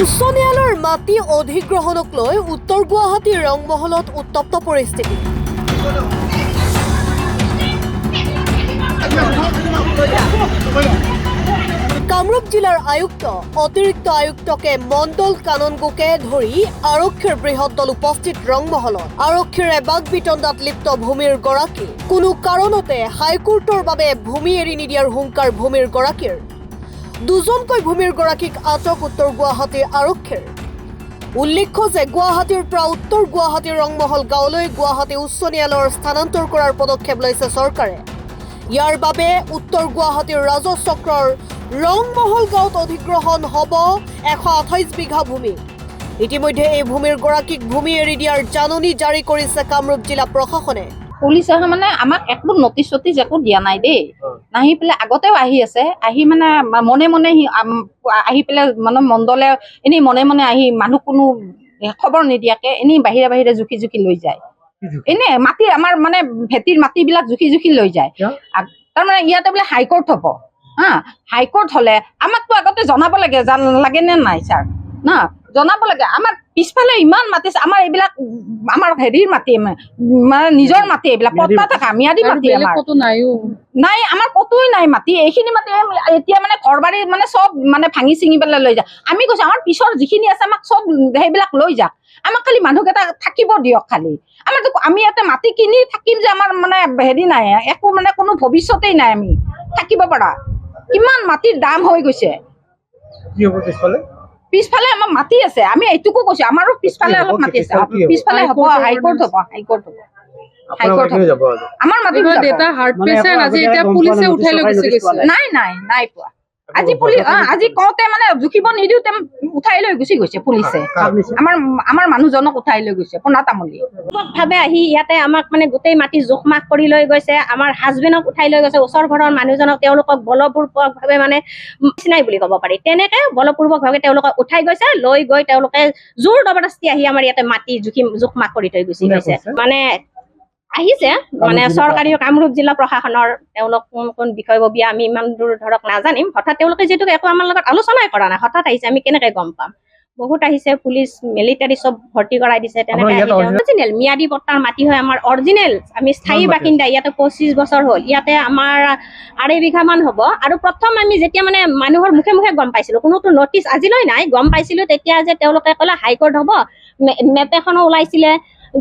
উচ্চ ন্যায়ালয়ৰ মাটি অধিগ্ৰহণক লৈ উত্তৰ গুৱাহাটীৰ ৰংমহলত উত্তপ্ত পৰিস্থিতি। কামৰূপ জিলাৰ আয়ুক্ত অতিৰিক্ত আয়ুক্তকে মণ্ডল কাননগোকে ধৰি আৰক্ষীৰ বৃহৎ দল উপস্থিত ৰংমহলত। আৰক্ষীৰ বাক বিতণ্ডাত লিপ্ত ভূমিৰ গৰাকী কোনো কাৰণতে হাইকোৰ্টৰ বাবে ভূমি এৰি নিদিয়াৰ হুংকাৰ ভূমিৰ গৰাকীৰ। দুজনকৈ ভূমিৰ গৰাকীক আটক উত্তৰ গুৱাহাটীৰ আৰক্ষীৰ। উল্লেখ্য যে গুৱাহাটীৰ পৰা উত্তৰ গুৱাহাটীৰ ৰংমহল গাঁৱলৈ গুৱাহাটী উচ্চ ন্যায়ালয়ৰ স্থানান্তৰ কৰাৰ পদক্ষেপ লৈছে চৰকাৰে। ইয়াৰ বাবে উত্তৰ গুৱাহাটীৰ ৰাজহ চক্ৰৰ ৰংমহল গাঁৱত অধিগ্ৰহণ হ'ব 128 বিঘা ভূমি। ইতিমধ্যে এই ভূমিৰ গৰাকীক ভূমি এৰি দিয়াৰ জাননী জাৰি কৰিছে কামৰূপ জিলা প্ৰশাসনে। পুলিচে মানে আমাক একো নটিচ চটিচ একো দিয়া নাই দেই, নাহি পেলাই আগতেও আহি আছে, আহি মানে মনে মনে আহি পেলাই মানে মণ্ডলে এনেই মনে মনে আহি মানুহ কোনো খবৰ নিদিয়াকে এনেই বাহিৰে বাহিৰে জুখি জুখি লৈ যায়। এনে মাটি আমাৰ মানে ভেটিৰ মাটিবিলাক জুখি জুখি লৈ যায়। তাৰমানে ইয়াতে বোলে হাইকোৰ্ট হ'ব হা, হাইকোৰ্ট হলে আমাকতো আগতে জনাব লাগে, লাগে নে নাই ছাৰ না, জনাব লাগে। আমাৰ পিছফালে ইমান মাটি, আমাৰ এইবিলাক আমাৰ হেৰিৰ মাটি, মানে নিজৰ মাটি, এইবিলাক পট্টা থকা ম্যাদী মাটি আমাৰ নাই, আমাৰ কতোই নাই মাটি। এইখিনি মাটি এতিয়া মানে ঘৰ বাৰী মানে চব মানে ভাঙি চিঙি পেলাই লৈ যায়। আমি কৈছো আমাৰ পিছৰ যিখিনি আছে আমাক চব সেইবিলাক লৈ যাক, আমাক খালি মানুহকেইটা থাকিব দিয়ক। খালি আমাৰতো আমি ইয়াতে মাটি কিনি থাকিম যে আমাৰ মানে হেৰি নাই, একো মানে কোনো ভৱিষ্যতেই নাই আমি থাকিব পৰা। কিমান মাটিৰ দাম হৈ গৈছে। পিছফালে আমাৰ মাটি আছে, আমি এইটোকো কৈছো আমাৰো পিছফালে অলপ মাটি আছে, পিছফালে হ'ব হাইকোৰ্ট হ'ব, হাইকোৰ্ট হ'ব, হাইকোৰ্ট হ'ব। আমাৰ মাটি নাই নাই নাই পোৱা। আজি পুলিচ আজি কওঁতে মানে জুখিব নিদিওঁতে উঠাই লৈ গুচি গৈছে পুলিচে। আমাৰ মানুহজনক উঠাই লৈ গৈছে পোনা তামুলী ভাৱে আহি ইয়াতে আমাক মানে গোটেই মাটি জোখ মাখ কৰি লৈ গৈছে। আমাৰ হাজবেণ্ডক উঠাই লৈ গৈছে, ওচৰ ঘৰৰ মানুহজনক তেওঁলোকক বলপূৰ্বক ভাৱে মানে চিনাই বুলি ক'ব পাৰি, তেনেকে বলপূৰ্বক ভাৱে তেওঁলোকক উঠাই গৈছে। লৈ গৈ তেওঁলোকে জোৰ জবৰদস্তি আহি আমাৰ ইয়াতে মাটি জোখ মাখ কৰি থৈ গুচি গৈছে। মানে আহিছে মানে চৰকাৰী কামৰূপ জিলা প্ৰশাসনৰ তেওঁলোক কোন বিষয়ববীয়া আমি ইমান দূৰ ধৰক নাজানিম। হঠাৎ তেওঁলোকে যিহেতু একো আমাৰ লগত আলোচনাই কৰা নাই, হঠাৎ আহিছে, আমি কেনেকে গম পাম। বহুত আহিছে, পুলিচ মিলিটাৰী চব ভৰ্তি কৰাই দিছে। তেনেকে অৰিজিনেল ম্যাদী পট্টাৰ মাটি হয় আমাৰ, অৰিজিনেল আমি স্থায়ী বাসিন্দা। ইয়াতে 25 বছৰ হ'ল, ইয়াতে আমাৰ 2.5 বিঘা মান হ'ব। আৰু প্ৰথম আমি যেতিয়া মানে মানুহৰ মুখে মুখে গম পাইছিলো, কোনোতো নটিচ আজিলৈ নাই, গম পাইছিলো তেতিয়া যে তেওঁলোকে ক'লে হাইকোৰ্ট হ'ব, মেপ এখনো ওলাইছিলে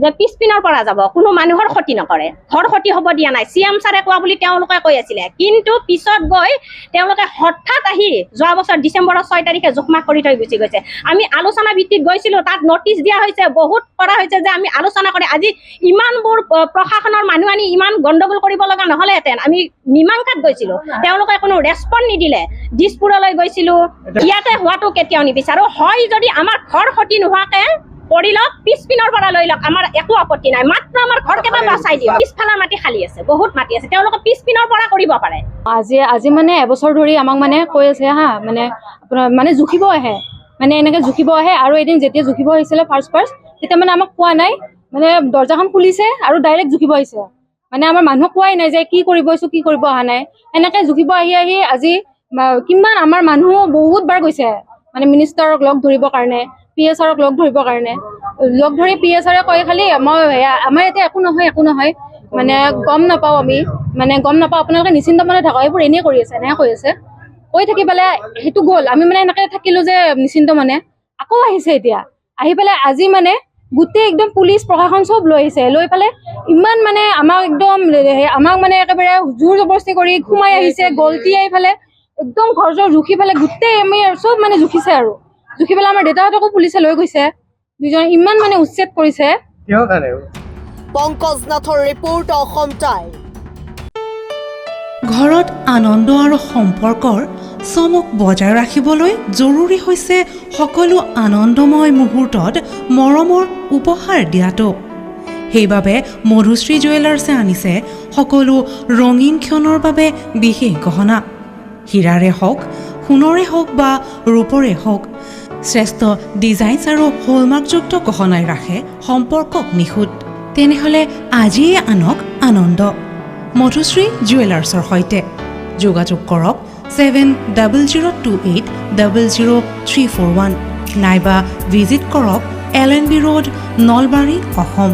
যে পিছপিনৰ পৰা যাব, কোনো মানুহৰ ক্ষতি নকৰে, ঘৰ ক্ষতি হ'ব দিয়া নাই, CM ছাৰে কোৱা বুলি তেওঁলোকে কৈ আছিলে। কিন্তু পিছত গৈ তেওঁলোকে হঠাৎ আহি যোৱা বছৰ ডিচেম্বৰৰ 6 তাৰিখে জোখমাখ কৰি থৈ গুচি গৈছে। আমি আলোচনা ভিত্তিত গৈছিলো, তাত নটিচ দিয়া হৈছে, বহুত কৰা হৈছে যে আমি আলোচনা কৰি আজি ইমানবোৰ প্ৰশাসনৰ মানুহ আনি ইমান গণ্ডগোল কৰিব লগা নহ'লেহেঁতেন। আমি মীমাংসাত গৈছিলো, তেওঁলোকে কোনো ৰেছপন্স নিদিলে। দিছপুৰলৈ গৈছিলো, ইয়াতে হোৱাটো কেতিয়াও নিবিচাৰো। হয় যদি আমাৰ ঘৰ ক্ষতি নোহোৱাকে কৰি লওক, পিছপিনৰ পৰা লৈ লওক, আমাৰ একো আপত্তি নাই, মাত্ৰ আমাৰ ঘৰ কেইটা বাচাই দিয়ক। পিছফালৰ মাটি খালী আছে, বহুত মাটি আছে, তেওঁলোকে পিছপিনৰ পৰা কৰিব পাৰে। আজি মানে এবছৰ ধৰি আমাক মানে কৈ আছে হা, মানে আপোনাৰ মানে জুখিব আহে, মানে এনেকে জুখিব আহে। আৰু এদিন যেতিয়া জুখিব আহিছিলে ফাৰ্ষ্ট তেতিয়া মানে আমাক কোৱা নাই, মানে দৰ্জাখন খুলিছে আৰু ডাইৰেক্ট জুখিব আহিছে। মানে আমাৰ মানুহক কোৱাই নাই যে কি কৰিব আহিছো, কি কৰিব অহা নাই। এনেকে জুখিব আহি আজি কিমান আমাৰ মানুহ বহুত বাৰ গৈছে, মানে মিনিষ্টাৰক লগ ধৰিবৰ কাৰণে, PSRক লগ ধৰিবৰ কাৰণে, লগ ধৰি PSRে কয় খালি আমাৰ ইয়াতে একো নহয়, মানে গম নাপাওঁ, আমি মানে গম নাপাওঁ, আপোনালোকে নিশ্চিন্ত মনে থাকক, এইবোৰ এনেই কৰি আছে, এনেহে কৈ আছে। কৈ থাকি পেলাই সেইটো গ'ল, আমি মানে এনেকে থাকিলো যে নিশ্চিন্ত মানে। আকৌ আহিছে এতিয়া, আহি পেলাই আজি মানে গোটেই একদম পুলিচ প্ৰশাসন চব লৈ আহিছে, লৈ পেলাই ইমান মানে আমাক মানে একেবাৰে জোৰ জবৰদস্তি কৰি সোমাই আহিছে, গলতি আহি পেলাই একদম ঘৰ চৰ জুখি পেলাই গোটেই আমি চব মানে জুখিছে। আৰু জুখি পেলাই আমাৰ দেউতাহঁতকো পুলিচে লৈ গৈছে, দুজন ইমান মানে উচ্ছেদ কৰিছে। পংকজ নাথৰ ৰিপৰ্ট, অসম টাইম। ঘৰত আনন্দ আৰু সম্পৰ্কৰ চমক বজাই ৰাখিবলৈ জৰুৰী হৈছে সকলো আনন্দময় মুহূৰ্তত মৰমৰ উপহাৰ দিয়াটো। সেইবাবে মধুশ্ৰী জুৱেলাৰ্ছে আনিছে সকলো ৰঙীন ক্ষণৰ বাবে বিশেষ গহনা। হীৰাৰে হওক, সোণৰে হওক বা ৰূপৰে হওক, শ্ৰেষ্ঠ ডিজাইনছ আৰু হলমাৰ্কযুক্ত গহনাই ৰাখে সম্পৰ্কক নিখুঁত। তেনেহ'লে আজিয়ে আনক আনন্দ মধুশ্ৰী জুৱেলাৰ্ছৰ সৈতে। যোগাযোগ কৰক 7002800341 নাইবা ভিজিট কৰক LNB ৰোড, নলবাৰী, অসম।